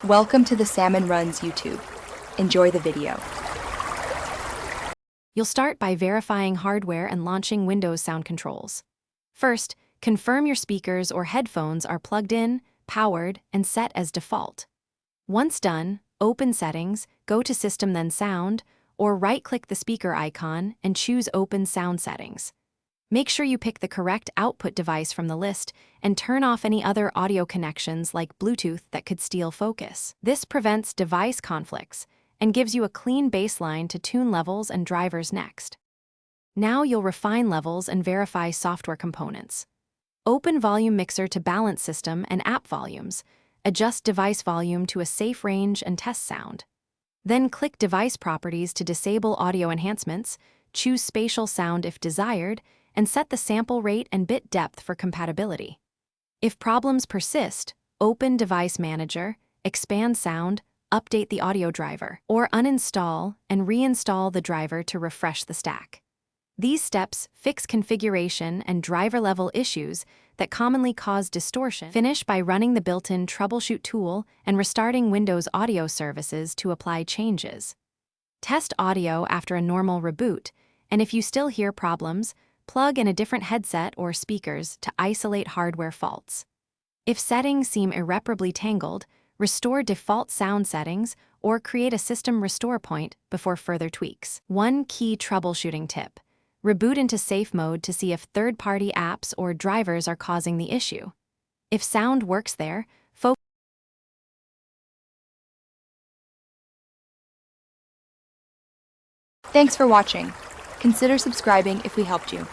Welcome to the Salmon Runs YouTube. Enjoy the video. You'll start by verifying hardware and launching Windows sound controls. First, confirm your speakers or headphones are plugged in, powered, and set as default. Once done, open Settings, go to System then Sound, or right-click the speaker icon and choose Open Sound Settings. Make sure you pick the correct output device from the list and turn off any other audio connections like Bluetooth that could steal focus. This prevents device conflicts and gives you a clean baseline to tune levels and drivers next. Now you'll refine levels and verify software components. Open Volume Mixer to balance system and app volumes. Adjust device volume to a safe range and test sound. Then click Device Properties to disable audio enhancements, choose Spatial Sound if desired, and set the sample rate and bit depth for compatibility. If problems persist, open Device Manager, expand sound, update the audio driver, or uninstall and reinstall the driver to refresh the stack. These steps fix configuration and driver-level issues that commonly cause distortion. Finish by running the built-in Troubleshoot tool and restarting Windows Audio Services to apply changes. Test audio after a normal reboot, and if you still hear problems, plug in a different headset or speakers to isolate hardware faults. If settings seem irreparably tangled, restore default sound settings or create a system restore point before further tweaks. One key troubleshooting tip: reboot into safe mode to see if third-party apps or drivers are causing the issue. If sound works there, Thanks for watching. Consider subscribing if we helped you.